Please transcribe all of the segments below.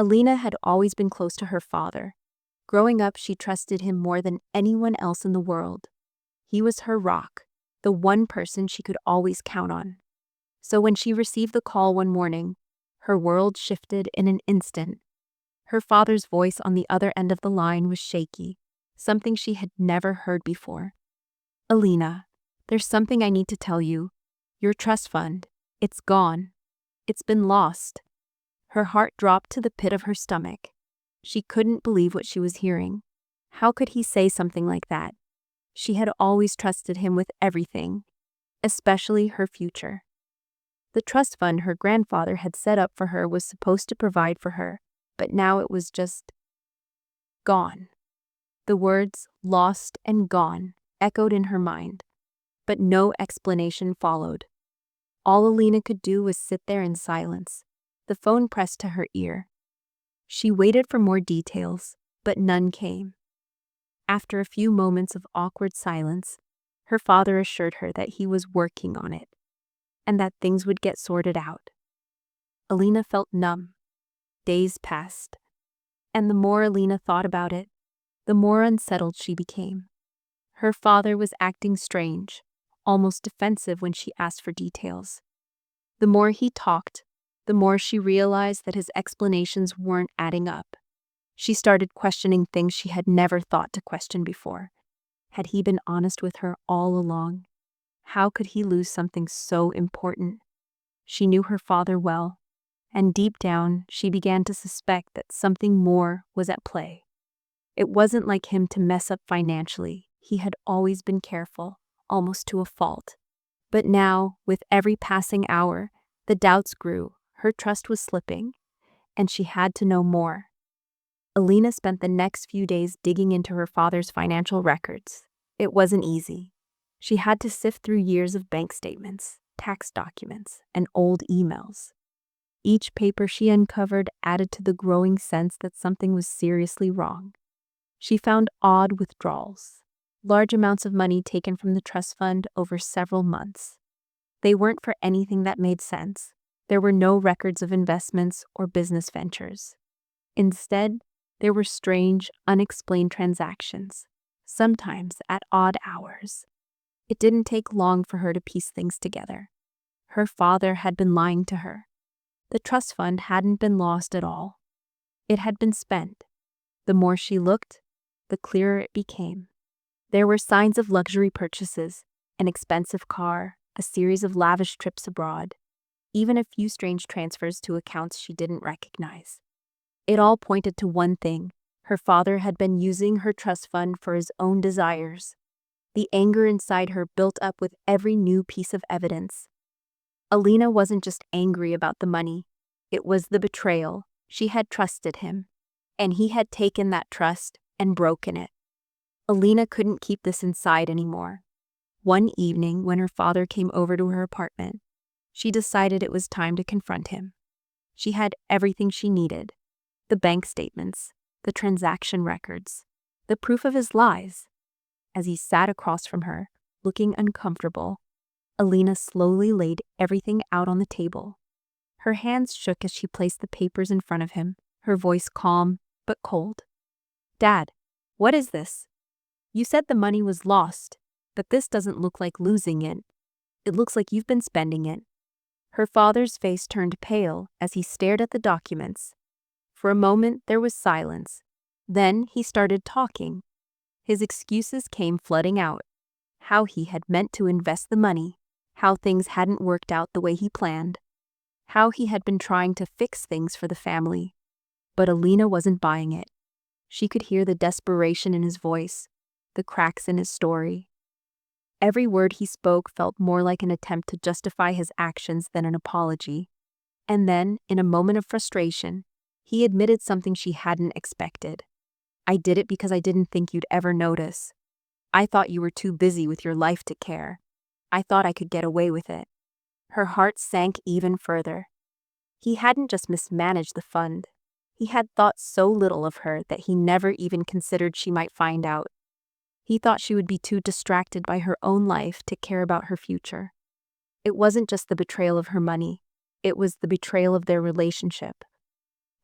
Alina had always been close to her father. Growing up, she trusted him more than anyone else in the world. He was her rock, the one person she could always count on. So when she received the call one morning, her world shifted in an instant. Her father's voice on the other end of the line was shaky, something she had never heard before. "Alina, there's something I need to tell you. Your trust fund, it's gone. It's been lost." Her heart dropped to the pit of her stomach. She couldn't believe what she was hearing. How could he say something like that? She had always trusted him with everything, especially her future. The trust fund her grandfather had set up for her was supposed to provide for her, but now it was just gone. The words "lost" and "gone" echoed in her mind, but no explanation followed. All Alina could do was sit there in silence, the phone pressed to her ear. She waited for more details, but none came. After a few moments of awkward silence, her father assured her that he was working on it, and that things would get sorted out. Alina felt numb. Days passed, and the more Alina thought about it, the more unsettled she became. Her father was acting strange, almost defensive when she asked for details. The more he talked, the more she realized that his explanations weren't adding up. She started questioning things she had never thought to question before. Had he been honest with her all along? How could he lose something so important? She knew her father well, and deep down she began to suspect that something more was at play. It wasn't like him to mess up financially. He had always been careful, almost to a fault. But now, with every passing hour, the doubts grew, her trust was slipping, and she had to know more. Alina spent the next few days digging into her father's financial records. It wasn't easy. She had to sift through years of bank statements, tax documents, and old emails. Each paper she uncovered added to the growing sense that something was seriously wrong. She found odd withdrawals, large amounts of money taken from the trust fund over several months. They weren't for anything that made sense. There were no records of investments or business ventures. Instead, there were strange, unexplained transactions, sometimes at odd hours. It didn't take long for her to piece things together. Her father had been lying to her. The trust fund hadn't been lost at all. It had been spent. The more she looked, the clearer it became. There were signs of luxury purchases, an expensive car, a series of lavish trips abroad, even a few strange transfers to accounts she didn't recognize. It all pointed to one thing: her father had been using her trust fund for his own desires. The anger inside her built up with every new piece of evidence. Alina wasn't just angry about the money, it was the betrayal. She had trusted him, and he had taken that trust and broken it. Alina couldn't keep this inside anymore. One evening, when her father came over to her apartment, she decided it was time to confront him. She had everything she needed: the bank statements, the transaction records, the proof of his lies. As he sat across from her, looking uncomfortable, Alina slowly laid everything out on the table. Her hands shook as she placed the papers in front of him, her voice calm but cold. "Dad, what is this? You said the money was lost, but this doesn't look like losing it. It looks like you've been spending it." Her father's face turned pale as he stared at the documents. For a moment there was silence. Then he started talking. His excuses came flooding out. How he had meant to invest the money, how things hadn't worked out the way he planned, how he had been trying to fix things for the family. But Alina wasn't buying it. She could hear the desperation in his voice, the cracks in his story. Every word he spoke felt more like an attempt to justify his actions than an apology. And then, in a moment of frustration, he admitted something she hadn't expected. "I did it because I didn't think you'd ever notice. I thought you were too busy with your life to care. I thought I could get away with it." Her heart sank even further. He hadn't just mismanaged the fund. He had thought so little of her that he never even considered she might find out. He thought she would be too distracted by her own life to care about her future. It wasn't just the betrayal of her money. It was the betrayal of their relationship.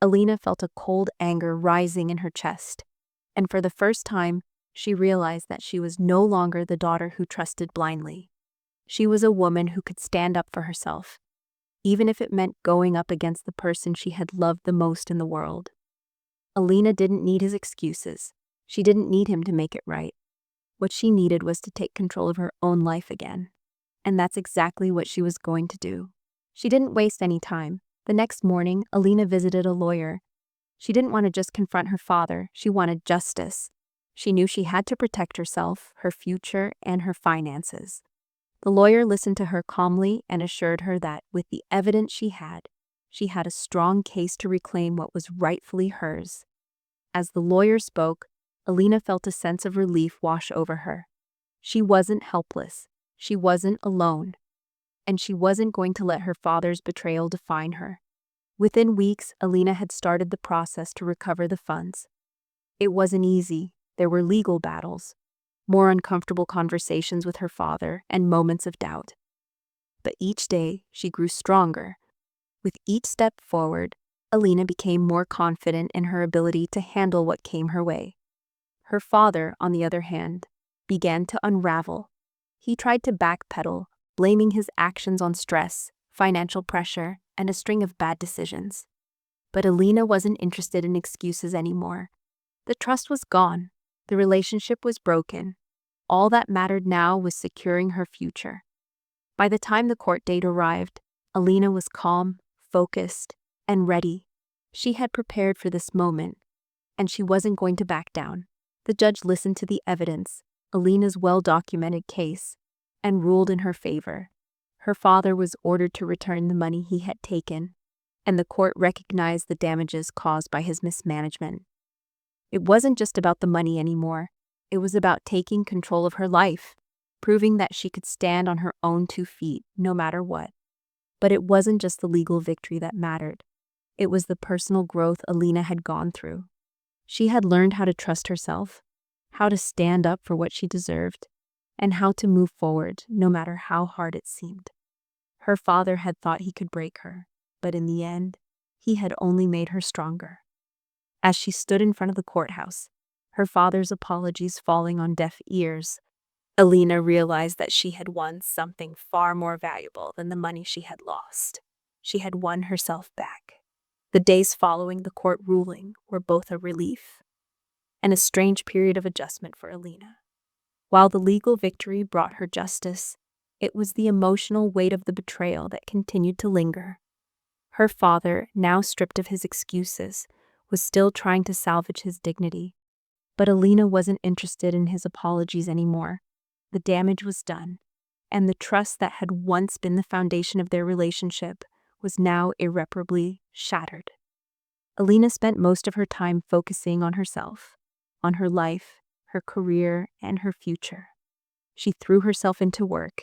Alina felt a cold anger rising in her chest, and for the first time, she realized that she was no longer the daughter who trusted blindly. She was a woman who could stand up for herself, even if it meant going up against the person she had loved the most in the world. Alina didn't need his excuses. She didn't need him to make it right. What she needed was to take control of her own life again. And that's exactly what she was going to do. She didn't waste any time. The next morning, Alina visited a lawyer. She didn't want to just confront her father, she wanted justice. She knew she had to protect herself, her future, and her finances. The lawyer listened to her calmly and assured her that, with the evidence she had a strong case to reclaim what was rightfully hers. As the lawyer spoke, Alina felt a sense of relief wash over her. She wasn't helpless. She wasn't alone. And she wasn't going to let her father's betrayal define her. Within weeks, Alina had started the process to recover the funds. It wasn't easy. There were legal battles, more uncomfortable conversations with her father, and moments of doubt. But each day, she grew stronger. With each step forward, Alina became more confident in her ability to handle what came her way. Her father, on the other hand, began to unravel. He tried to backpedal, blaming his actions on stress, financial pressure, and a string of bad decisions. But Alina wasn't interested in excuses anymore. The trust was gone. The relationship was broken. All that mattered now was securing her future. By the time the court date arrived, Alina was calm, focused, and ready. She had prepared for this moment, and she wasn't going to back down. The judge listened to the evidence, Alina's well-documented case, and ruled in her favor. Her father was ordered to return the money he had taken, and the court recognized the damages caused by his mismanagement. It wasn't just about the money anymore. It was about taking control of her life, proving that she could stand on her own 2 feet, no matter what. But it wasn't just the legal victory that mattered. It was the personal growth Alina had gone through. She had learned how to trust herself, how to stand up for what she deserved, and how to move forward no matter how hard it seemed. Her father had thought he could break her, but in the end, he had only made her stronger. As she stood in front of the courthouse, her father's apologies falling on deaf ears, Alina realized that she had won something far more valuable than the money she had lost. She had won herself back. The days following the court ruling were both a relief and a strange period of adjustment for Alina. While the legal victory brought her justice, it was the emotional weight of the betrayal that continued to linger. Her father, now stripped of his excuses, was still trying to salvage his dignity. But Alina wasn't interested in his apologies anymore. The damage was done, and the trust that had once been the foundation of their relationship was now irreparably shattered. Alina spent most of her time focusing on herself, on her life, her career, and her future. She threw herself into work,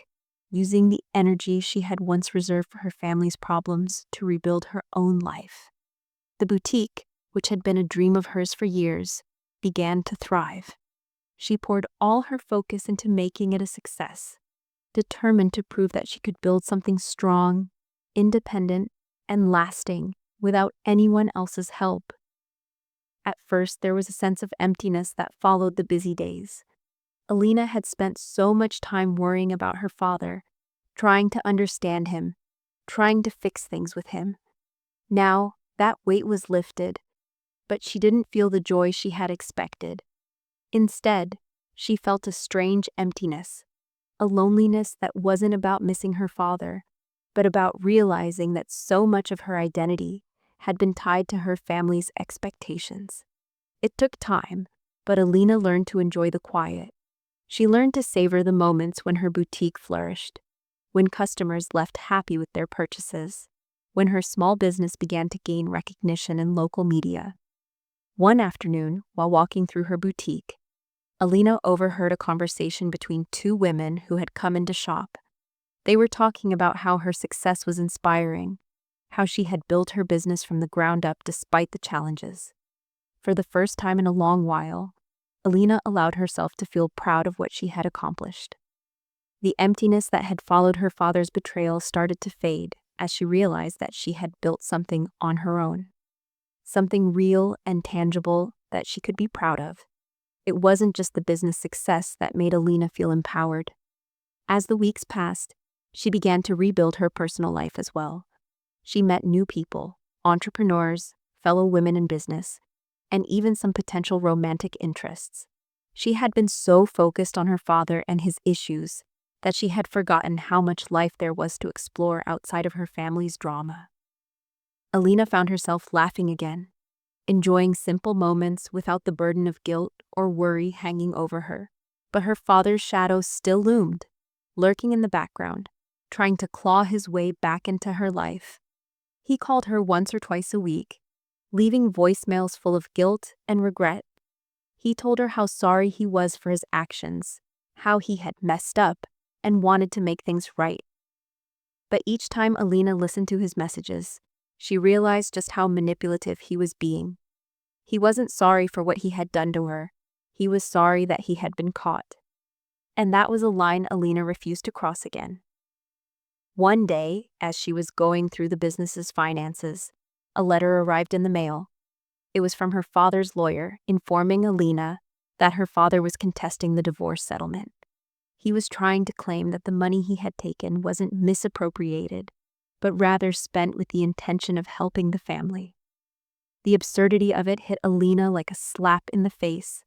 using the energy she had once reserved for her family's problems to rebuild her own life. The boutique, which had been a dream of hers for years, began to thrive. She poured all her focus into making it a success, determined to prove that she could build something strong, independent, and lasting without anyone else's help. At first, there was a sense of emptiness that followed the busy days. Alina had spent so much time worrying about her father, trying to understand him, trying to fix things with him. Now, that weight was lifted, but she didn't feel the joy she had expected. Instead, she felt a strange emptiness, a loneliness that wasn't about missing her father, but about realizing that so much of her identity had been tied to her family's expectations. It took time, but Alina learned to enjoy the quiet. She learned to savor the moments when her boutique flourished, when customers left happy with their purchases, when her small business began to gain recognition in local media. One afternoon, while walking through her boutique, Alina overheard a conversation between 2 women who had come in to shop. They were talking about how her success was inspiring, how she had built her business from the ground up despite the challenges. For the first time in a long while, Alina allowed herself to feel proud of what she had accomplished. The emptiness that had followed her father's betrayal started to fade as she realized that she had built something on her own. something real and tangible that she could be proud of. It wasn't just the business success that made Alina feel empowered. As the weeks passed, she began to rebuild her personal life as well. She met new people, entrepreneurs, fellow women in business, and even some potential romantic interests. She had been so focused on her father and his issues that she had forgotten how much life there was to explore outside of her family's drama. Alina found herself laughing again, enjoying simple moments without the burden of guilt or worry hanging over her. But her father's shadow still loomed, lurking in the background, trying to claw his way back into her life. He called her once or twice a week, leaving voicemails full of guilt and regret. He told her how sorry he was for his actions, how he had messed up, and wanted to make things right. But each time Alina listened to his messages, she realized just how manipulative he was being. He wasn't sorry for what he had done to her. He was sorry that he had been caught. And that was a line Alina refused to cross again. One day, as she was going through the business's finances, a letter arrived in the mail. It was from her father's lawyer, informing Alina that her father was contesting the divorce settlement. He was trying to claim that the money he had taken wasn't misappropriated, but rather spent with the intention of helping the family. The absurdity of it hit Alina like a slap in the face.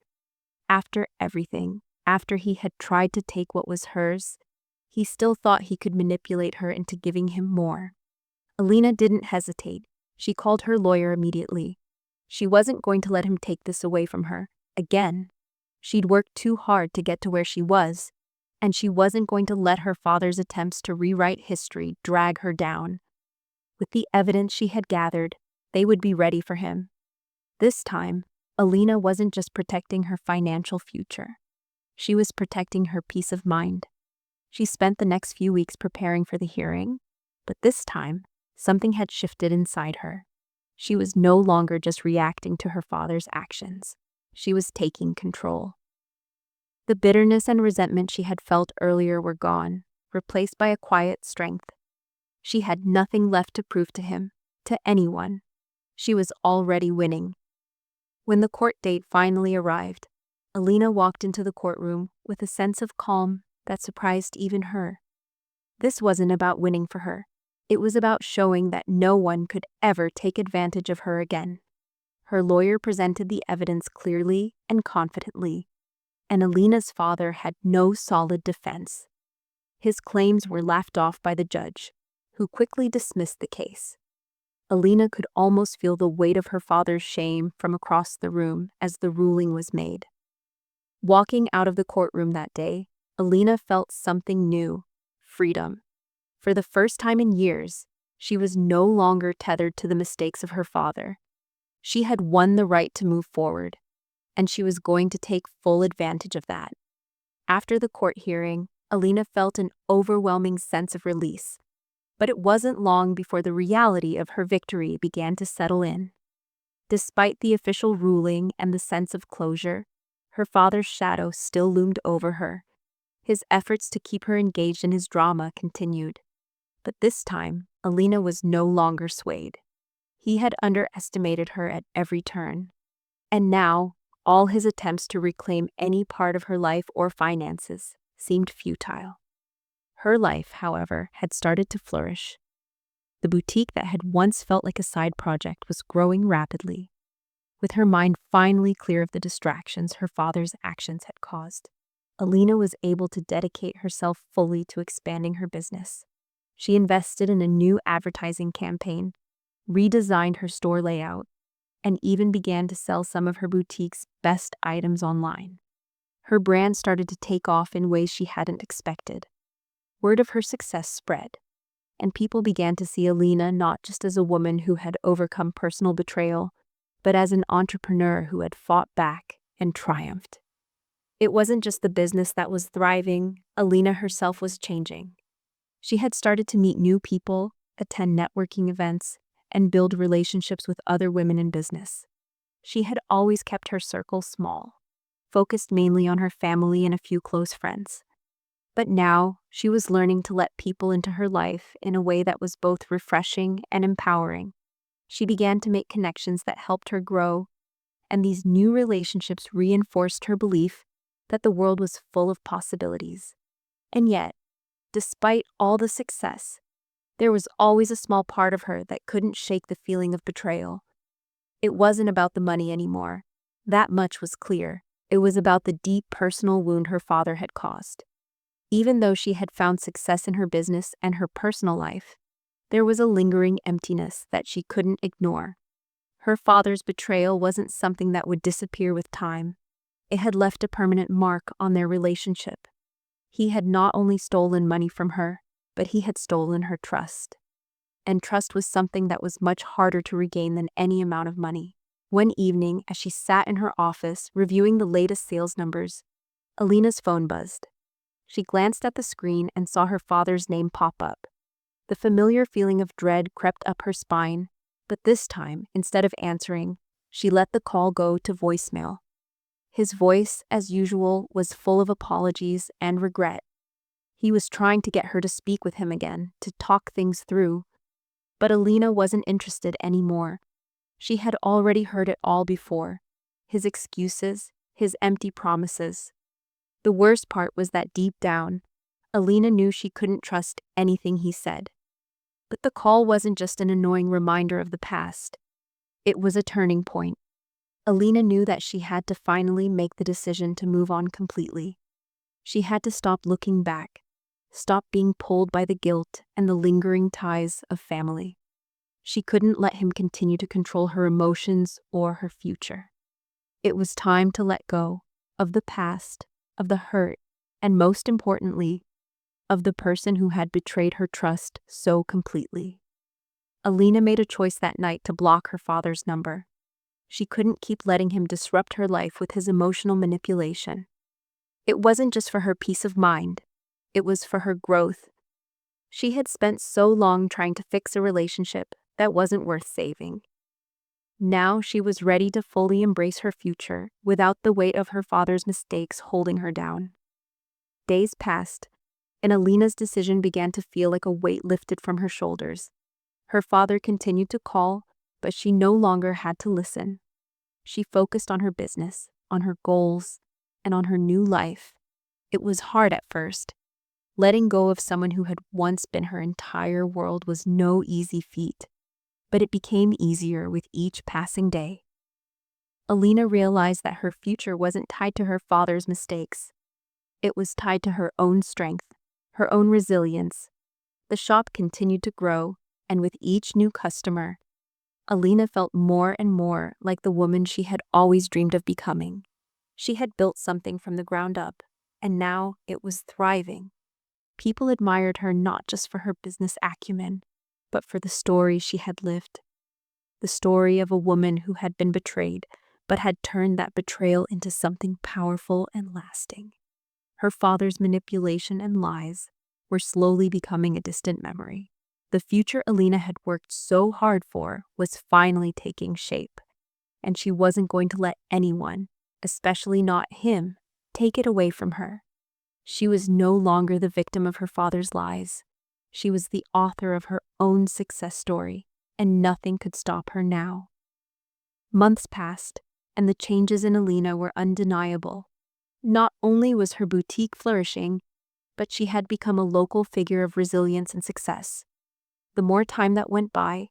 After everything, after he had tried to take what was hers, he still thought he could manipulate her into giving him more. Alina didn't hesitate. She called her lawyer immediately. She wasn't going to let him take this away from her, again. She'd worked too hard to get to where she was, and she wasn't going to let her father's attempts to rewrite history drag her down. With the evidence she had gathered, they would be ready for him. This time, Alina wasn't just protecting her financial future. She was protecting her peace of mind. She spent the next few weeks preparing for the hearing, but this time, something had shifted inside her. She was no longer just reacting to her father's actions. She was taking control. The bitterness and resentment she had felt earlier were gone, replaced by a quiet strength. She had nothing left to prove to him, to anyone. She was already winning. When the court date finally arrived, Alina walked into the courtroom with a sense of calm that surprised even her. This wasn't about winning for her. It was about showing that no one could ever take advantage of her again. Her lawyer presented the evidence clearly and confidently, and Alina's father had no solid defense. His claims were laughed off by the judge, who quickly dismissed the case. Alina could almost feel the weight of her father's shame from across the room as the ruling was made. Walking out of the courtroom that day, Alina felt something new: freedom. For the first time in years, she was no longer tethered to the mistakes of her father. She had won the right to move forward, and she was going to take full advantage of that. After the court hearing, Alina felt an overwhelming sense of release. But it wasn't long before the reality of her victory began to settle in. Despite the official ruling and the sense of closure, her father's shadow still loomed over her. His efforts to keep her engaged in his drama continued. But this time, Alina was no longer swayed. He had underestimated her at every turn. And now, all his attempts to reclaim any part of her life or finances seemed futile. Her life, however, had started to flourish. The boutique that had once felt like a side project was growing rapidly. With her mind finally clear of the distractions her father's actions had caused, Alina was able to dedicate herself fully to expanding her business. She invested in a new advertising campaign, redesigned her store layout, and even began to sell some of her boutique's best items online. Her brand started to take off in ways she hadn't expected. Word of her success spread, and people began to see Alina not just as a woman who had overcome personal betrayal, but as an entrepreneur who had fought back and triumphed. It wasn't just the business that was thriving, Alina herself was changing. She had started to meet new people, attend networking events, and build relationships with other women in business. She had always kept her circle small, focused mainly on her family and a few close friends. But now, she was learning to let people into her life in a way that was both refreshing and empowering. She began to make connections that helped her grow, and these new relationships reinforced her belief that the world was full of possibilities. And yet, despite all the success, there was always a small part of her that couldn't shake the feeling of betrayal. It wasn't about the money anymore. That much was clear. It was about the deep personal wound her father had caused. Even though she had found success in her business and her personal life, there was a lingering emptiness that she couldn't ignore. Her father's betrayal wasn't something that would disappear with time. It had left a permanent mark on their relationship. He had not only stolen money from her, but he had stolen her trust. And trust was something that was much harder to regain than any amount of money. One evening, as she sat in her office reviewing the latest sales numbers, Alina's phone buzzed. She glanced at the screen and saw her father's name pop up. The familiar feeling of dread crept up her spine, but this time, instead of answering, she let the call go to voicemail. His voice, as usual, was full of apologies and regret. He was trying to get her to speak with him again, to talk things through. But Alina wasn't interested anymore. She had already heard it all before. His excuses, his empty promises. The worst part was that deep down, Alina knew she couldn't trust anything he said. But the call wasn't just an annoying reminder of the past. It was a turning point. Alina knew that she had to finally make the decision to move on completely. She had to stop looking back, stop being pulled by the guilt and the lingering ties of family. She couldn't let him continue to control her emotions or her future. It was time to let go of the past, of the hurt, and most importantly, of the person who had betrayed her trust so completely. Alina made a choice that night to block her father's number. She couldn't keep letting him disrupt her life with his emotional manipulation. It wasn't just for her peace of mind, it was for her growth. She had spent so long trying to fix a relationship that wasn't worth saving. Now she was ready to fully embrace her future without the weight of her father's mistakes holding her down. Days passed, and Alina's decision began to feel like a weight lifted from her shoulders. Her father continued to call, but she no longer had to listen. She focused on her business, on her goals, and on her new life. It was hard at first. Letting go of someone who had once been her entire world was no easy feat, but it became easier with each passing day. Alina realized that her future wasn't tied to her father's mistakes. It was tied to her own strength, her own resilience. The shop continued to grow, and with each new customer, Alina felt more and more like the woman she had always dreamed of becoming. She had built something from the ground up, and now it was thriving. People admired her not just for her business acumen, but for the story she had lived. The story of a woman who had been betrayed, but had turned that betrayal into something powerful and lasting. Her father's manipulation and lies were slowly becoming a distant memory. The future Alina had worked so hard for was finally taking shape, and she wasn't going to let anyone, especially not him, take it away from her. She was no longer the victim of her father's lies. She was the author of her own success story, and nothing could stop her now. Months passed, and the changes in Alina were undeniable. Not only was her boutique flourishing, but she had become a local figure of resilience and success. The more time that went by,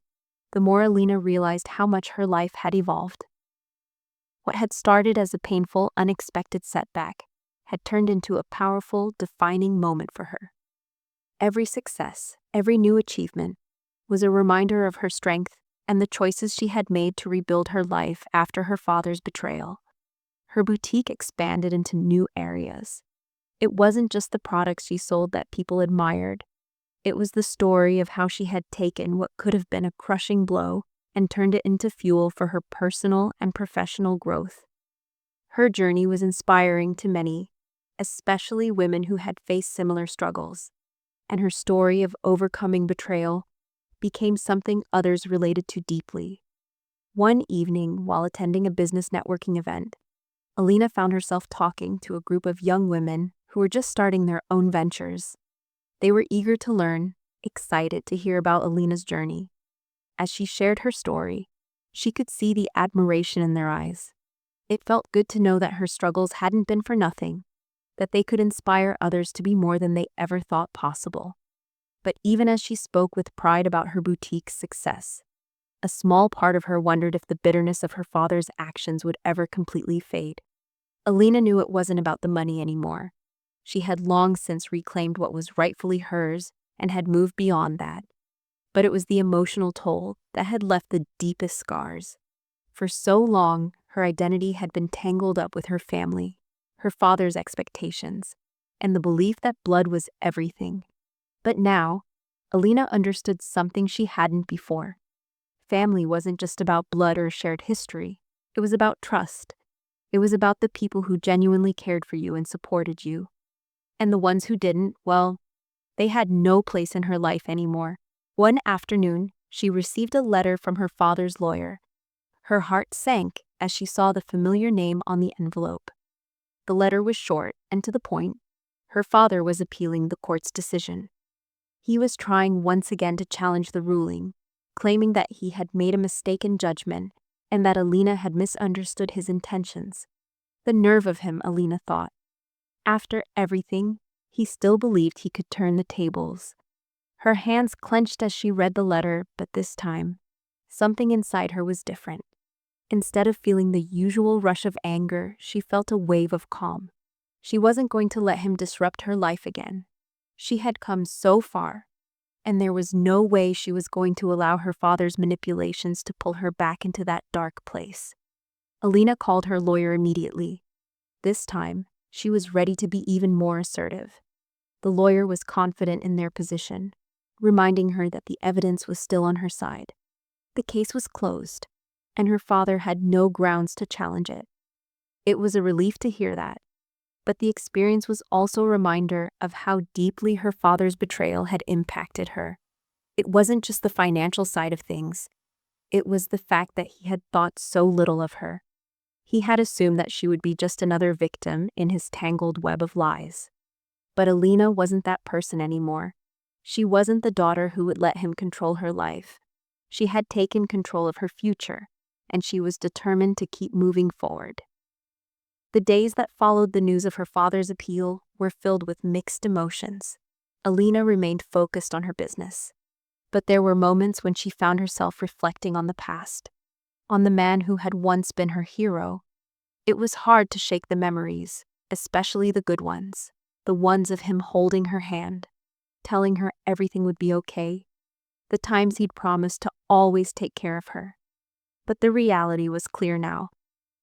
the more Alina realized how much her life had evolved. What had started as a painful, unexpected setback had turned into a powerful, defining moment for her. Every success, every new achievement, was a reminder of her strength and the choices she had made to rebuild her life after her father's betrayal. Her boutique expanded into new areas. It wasn't just the products she sold that people admired. It was the story of how she had taken what could have been a crushing blow and turned it into fuel for her personal and professional growth. Her journey was inspiring to many, especially women who had faced similar struggles, and her story of overcoming betrayal became something others related to deeply. One evening, while attending a business networking event, Alina found herself talking to a group of young women who were just starting their own ventures. They were eager to learn, excited to hear about Alina's journey. As she shared her story, she could see the admiration in their eyes. It felt good to know that her struggles hadn't been for nothing, that they could inspire others to be more than they ever thought possible. But even as she spoke with pride about her boutique's success, a small part of her wondered if the bitterness of her father's actions would ever completely fade. Alina knew it wasn't about the money anymore. She had long since reclaimed what was rightfully hers and had moved beyond that. But it was the emotional toll that had left the deepest scars. For so long, her identity had been tangled up with her family, her father's expectations, and the belief that blood was everything. But now, Alina understood something she hadn't before. Family wasn't just about blood or shared history. It was about trust. It was about the people who genuinely cared for you and supported you. And the ones who didn't, well, they had no place in her life anymore. One afternoon, she received a letter from her father's lawyer. Her heart sank as she saw the familiar name on the envelope. The letter was short and to the point. Her father was appealing the court's decision. He was trying once again to challenge the ruling, claiming that he had made a mistake in judgment and that Alina had misunderstood his intentions. The nerve of him, Alina thought. After everything, he still believed he could turn the tables. Her hands clenched as she read the letter, but this time, something inside her was different. Instead of feeling the usual rush of anger, she felt a wave of calm. She wasn't going to let him disrupt her life again. She had come so far, and there was no way she was going to allow her father's manipulations to pull her back into that dark place. Alina called her lawyer immediately. This time, she was ready to be even more assertive. The lawyer was confident in their position, reminding her that the evidence was still on her side. The case was closed, and her father had no grounds to challenge it. It was a relief to hear that, but the experience was also a reminder of how deeply her father's betrayal had impacted her. It wasn't just the financial side of things. It was the fact that he had thought so little of her. He had assumed that she would be just another victim in his tangled web of lies. But Alina wasn't that person anymore. She wasn't the daughter who would let him control her life. She had taken control of her future, and she was determined to keep moving forward. The days that followed the news of her father's appeal were filled with mixed emotions. Alina remained focused on her business, but there were moments when she found herself reflecting on the past, on the man who had once been her hero. It was hard to shake the memories, especially the good ones, the ones of him holding her hand, telling her everything would be okay, the times he'd promised to always take care of her. But the reality was clear now.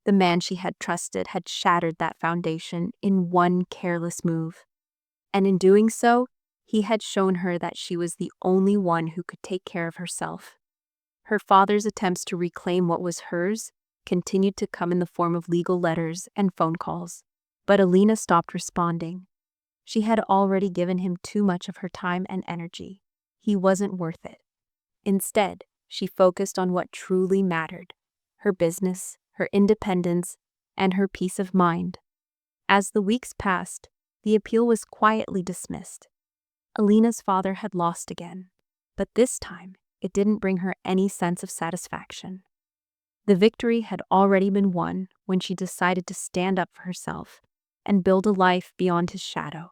The man she had trusted had shattered that foundation in one careless move. And in doing so, he had shown her that she was the only one who could take care of herself. Her father's attempts to reclaim what was hers continued to come in the form of legal letters and phone calls. But Alina stopped responding. She had already given him too much of her time and energy. He wasn't worth it. Instead, she focused on what truly mattered: her business, her independence, and her peace of mind. As the weeks passed, the appeal was quietly dismissed. Alina's father had lost again, but this time it didn't bring her any sense of satisfaction. The victory had already been won when she decided to stand up for herself and build a life beyond his shadow.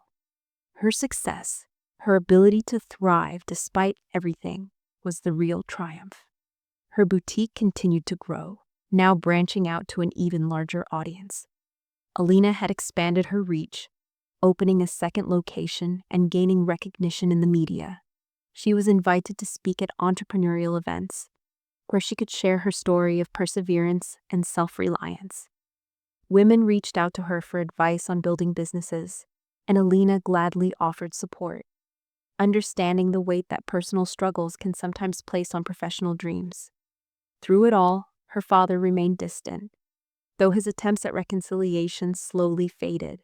Her success, her ability to thrive despite everything, was the real triumph. Her boutique continued to grow, now branching out to an even larger audience. Alina had expanded her reach, opening a second location and gaining recognition in the media. She was invited to speak at entrepreneurial events, where she could share her story of perseverance and self-reliance. Women reached out to her for advice on building businesses, and Alina gladly offered support, understanding the weight that personal struggles can sometimes place on professional dreams. Through it all, her father remained distant, though his attempts at reconciliation slowly faded.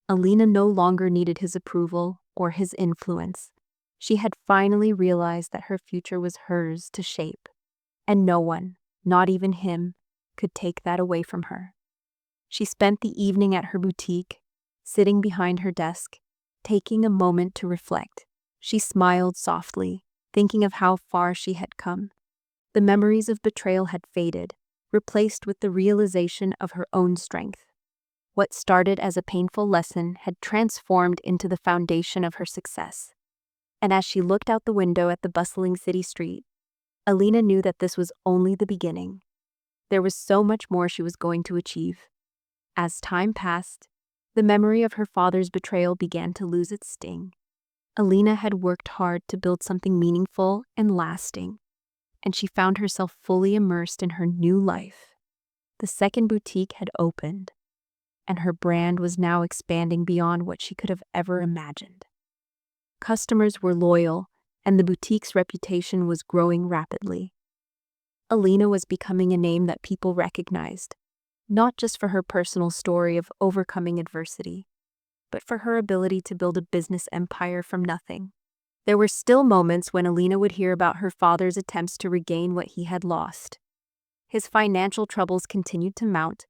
Alina no longer needed his approval or his influence. She had finally realized that her future was hers to shape, and no one, not even him, could take that away from her. She spent the evening at her boutique, sitting behind her desk, taking a moment to reflect. She smiled softly, thinking of how far she had come, The memories of betrayal had faded, replaced with the realization of her own strength. What started as a painful lesson had transformed into the foundation of her success. And as she looked out the window at the bustling city street, Alina knew that this was only the beginning. There was so much more she was going to achieve. As time passed, the memory of her father's betrayal began to lose its sting. Alina had worked hard to build something meaningful and lasting, and she found herself fully immersed in her new life. The second boutique had opened, and her brand was now expanding beyond what she could have ever imagined. Customers were loyal, and the boutique's reputation was growing rapidly. Alina was becoming a name that people recognized, not just for her personal story of overcoming adversity, but for her ability to build a business empire from nothing. There were still moments when Alina would hear about her father's attempts to regain what he had lost. His financial troubles continued to mount,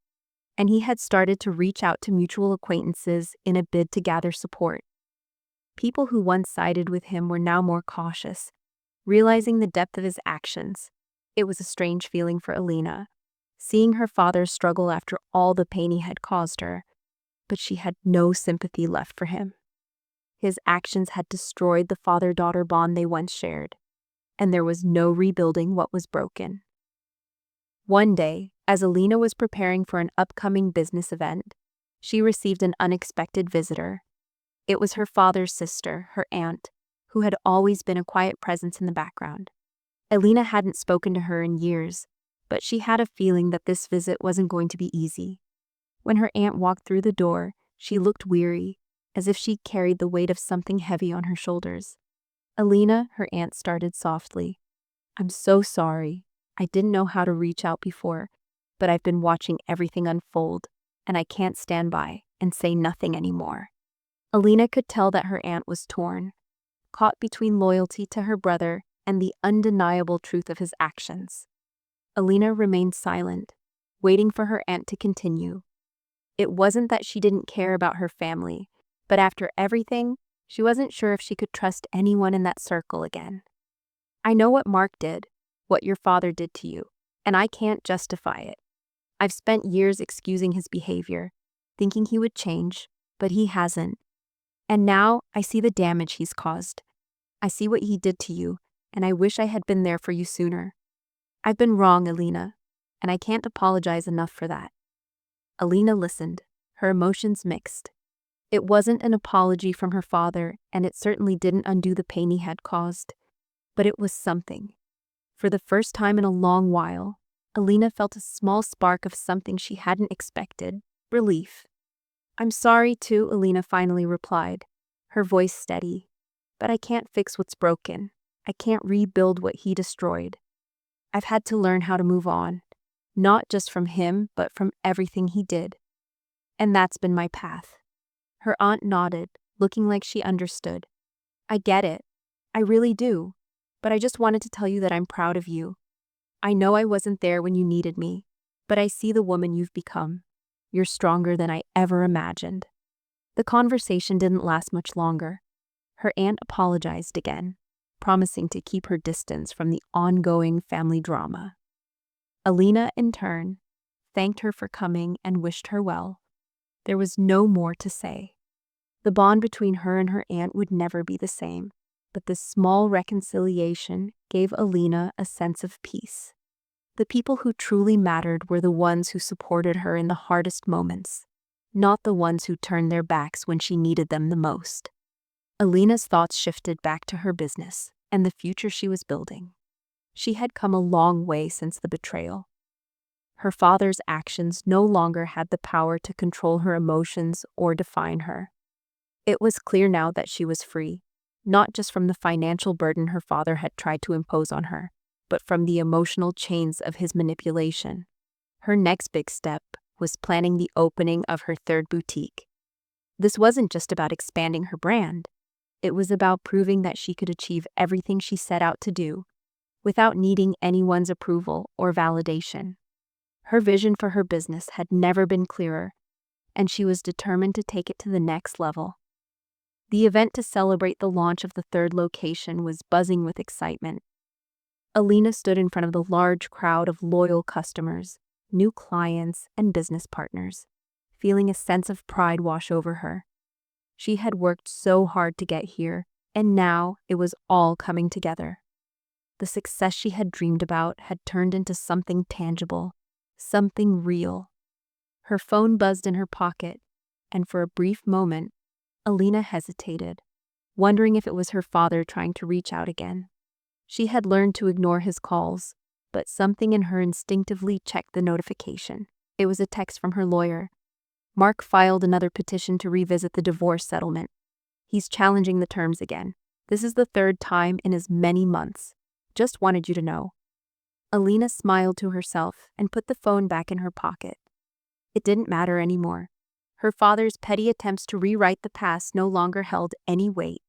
and he had started to reach out to mutual acquaintances in a bid to gather support. People who once sided with him were now more cautious, realizing the depth of his actions. It was a strange feeling for Alina, seeing her father struggle after all the pain he had caused her, but she had no sympathy left for him. His actions had destroyed the father-daughter bond they once shared, and there was no rebuilding what was broken. One day, as Alina was preparing for an upcoming business event, she received an unexpected visitor. It was her father's sister, her aunt, who had always been a quiet presence in the background. Alina hadn't spoken to her in years, but she had a feeling that this visit wasn't going to be easy. When her aunt walked through the door, she looked weary, as if she carried the weight of something heavy on her shoulders. Alina, her aunt started softly. "I'm so sorry. I didn't know how to reach out before, but I've been watching everything unfold, and I can't stand by and say nothing anymore." Alina could tell that her aunt was torn, caught between loyalty to her brother and the undeniable truth of his actions. Alina remained silent, waiting for her aunt to continue. It wasn't that she didn't care about her family, but after everything, she wasn't sure if she could trust anyone in that circle again. "I know what Mark did, what your father did to you, and I can't justify it. I've spent years excusing his behavior, thinking he would change, but he hasn't. And now I see the damage he's caused. I see what he did to you, and I wish I had been there for you sooner. I've been wrong, Alina, and I can't apologize enough for that." Alina listened, her emotions mixed. It wasn't an apology from her father, and it certainly didn't undo the pain he had caused. But it was something. For the first time in a long while, Alina felt a small spark of something she hadn't expected: relief. "I'm sorry too," Alina finally replied, her voice steady. "But I can't fix what's broken. I can't rebuild what he destroyed. I've had to learn how to move on, not just from him, but from everything he did. And that's been my path." Her aunt nodded, looking like she understood. "I get it. I really do. But I just wanted to tell you that I'm proud of you. I know I wasn't there when you needed me, but I see the woman you've become. You're stronger than I ever imagined." The conversation didn't last much longer. Her aunt apologized again, promising to keep her distance from the ongoing family drama. Alina, in turn, thanked her for coming and wished her well. There was no more to say. The bond between her and her aunt would never be the same, but this small reconciliation gave Alina a sense of peace. The people who truly mattered were the ones who supported her in the hardest moments, not the ones who turned their backs when she needed them the most. Alina's thoughts shifted back to her business and the future she was building. She had come a long way since the betrayal. Her father's actions no longer had the power to control her emotions or define her. It was clear now that she was free, not just from the financial burden her father had tried to impose on her, but from the emotional chains of his manipulation. Her next big step was planning the opening of her third boutique. This wasn't just about expanding her brand. It was about proving that she could achieve everything she set out to do, without needing anyone's approval or validation. Her vision for her business had never been clearer, and she was determined to take it to the next level. The event to celebrate the launch of the third location was buzzing with excitement. Alina stood in front of the large crowd of loyal customers, new clients, and business partners, feeling a sense of pride wash over her. She had worked so hard to get here, and now it was all coming together. The success she had dreamed about had turned into something tangible, something real. Her phone buzzed in her pocket, and for a brief moment, Alina hesitated, wondering if it was her father trying to reach out again. She had learned to ignore his calls, but something in her instinctively checked the notification. It was a text from her lawyer. Mark filed another petition to revisit the divorce settlement. He's challenging the terms again. This is the third time in as many months. Just wanted you to know. Alina smiled to herself and put the phone back in her pocket. It didn't matter anymore. Her father's petty attempts to rewrite the past no longer held any weight.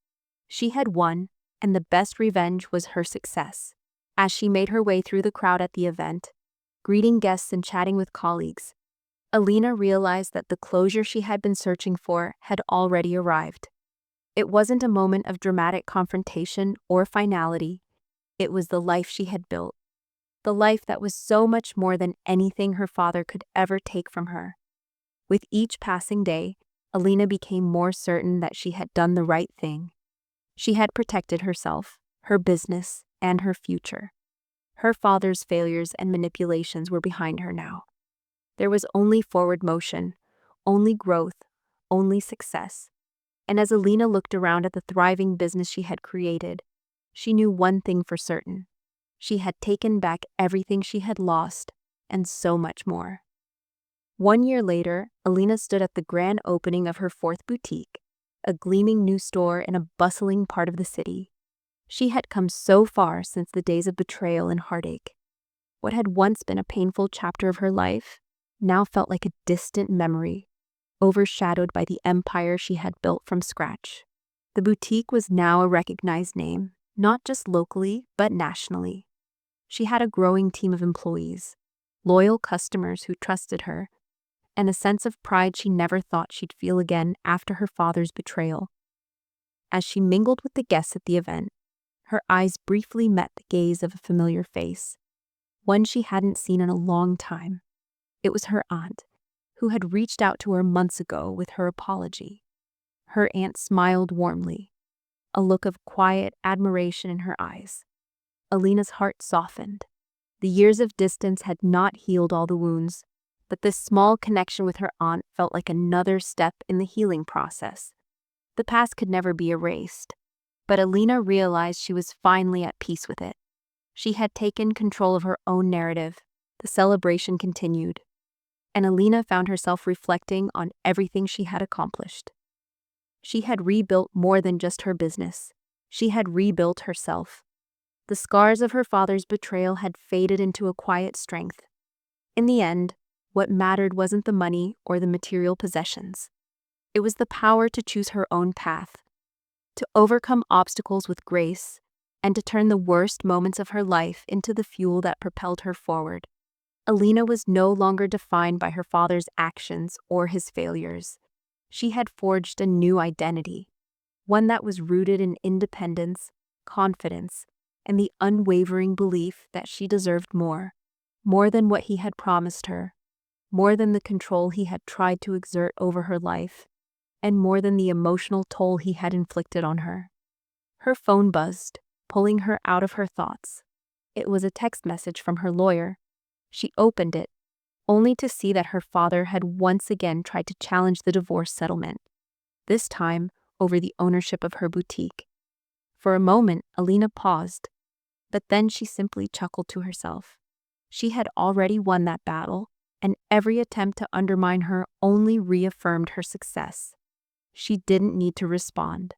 She had won, and the best revenge was her success. As she made her way through the crowd at the event, greeting guests and chatting with colleagues, Alina realized that the closure she had been searching for had already arrived. It wasn't a moment of dramatic confrontation or finality. It was the life she had built. The life that was so much more than anything her father could ever take from her. With each passing day, Alina became more certain that she had done the right thing. She had protected herself, her business, and her future. Her father's failures and manipulations were behind her now. There was only forward motion, only growth, only success. And as Alina looked around at the thriving business she had created, she knew one thing for certain. She had taken back everything she had lost, and so much more. 1 year later, Alina stood at the grand opening of her fourth boutique, a gleaming new store in a bustling part of the city. She had come so far since the days of betrayal and heartache. What had once been a painful chapter of her life now felt like a distant memory, overshadowed by the empire she had built from scratch. The boutique was now a recognized name, not just locally, but nationally. She had a growing team of employees, loyal customers who trusted her, and a sense of pride she never thought she'd feel again after her father's betrayal. As she mingled with the guests at the event, her eyes briefly met the gaze of a familiar face, one she hadn't seen in a long time. It was her aunt, who had reached out to her months ago with her apology. Her aunt smiled warmly, a look of quiet admiration in her eyes. Alina's heart softened. The years of distance had not healed all the wounds, but this small connection with her aunt felt like another step in the healing process. The past could never be erased, but Alina realized she was finally at peace with it. She had taken control of her own narrative. The celebration continued, and Alina found herself reflecting on everything she had accomplished. She had rebuilt more than just her business. She had rebuilt herself. The scars of her father's betrayal had faded into a quiet strength. In the end, what mattered wasn't the money or the material possessions. It was the power to choose her own path, to overcome obstacles with grace, and to turn the worst moments of her life into the fuel that propelled her forward. Alina was no longer defined by her father's actions or his failures. She had forged a new identity, one that was rooted in independence, confidence, and the unwavering belief that she deserved more than what he had promised her, more than the control he had tried to exert over her life, and more than the emotional toll he had inflicted on her. Her phone buzzed, pulling her out of her thoughts. It was a text message from her lawyer. She opened it, only to see that her father had once again tried to challenge the divorce settlement, this time over the ownership of her boutique. For a moment, Alina paused, but then she simply chuckled to herself. She had already won that battle, and every attempt to undermine her only reaffirmed her success. She didn't need to respond.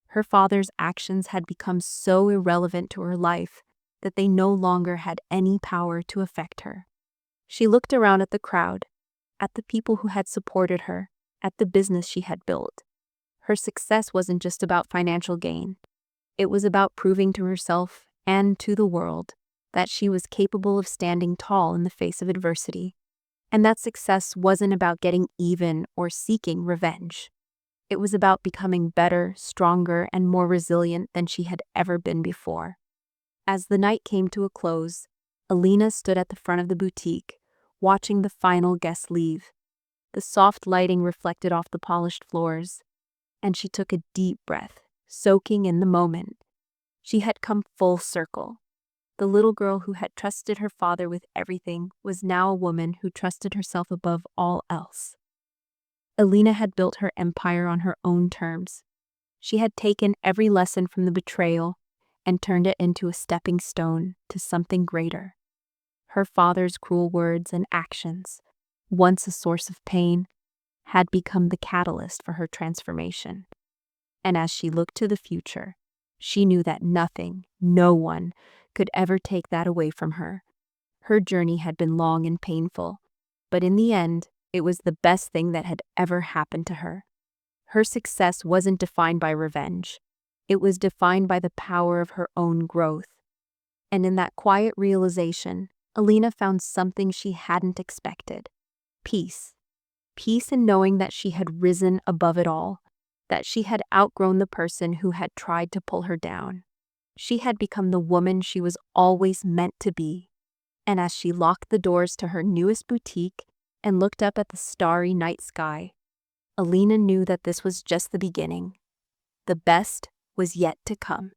Her father's actions had become so irrelevant to her life that they no longer had any power to affect her. She looked around at the crowd, at the people who had supported her, at the business she had built. Her success wasn't just about financial gain. It was about proving to herself and to the world that she was capable of standing tall in the face of adversity. And that success wasn't about getting even or seeking revenge. It was about becoming better, stronger, and more resilient than she had ever been before. As the night came to a close, Alina stood at the front of the boutique, watching the final guests leave. The soft lighting reflected off the polished floors, and she took a deep breath, soaking in the moment. She had come full circle. The little girl who had trusted her father with everything was now a woman who trusted herself above all else. Alina had built her empire on her own terms. She had taken every lesson from the betrayal and turned it into a stepping stone to something greater. Her father's cruel words and actions, once a source of pain, had become the catalyst for her transformation. And as she looked to the future, she knew that nothing, no one, could ever take that away from her. Her journey had been long and painful, but in the end, it was the best thing that had ever happened to her. Her success wasn't defined by revenge. It was defined by the power of her own growth. And in that quiet realization, Alina found something she hadn't expected: peace. Peace in knowing that she had risen above it all, that she had outgrown the person who had tried to pull her down. She had become the woman she was always meant to be. And as she locked the doors to her newest boutique and looked up at the starry night sky, Alina knew that this was just the beginning. The best was yet to come.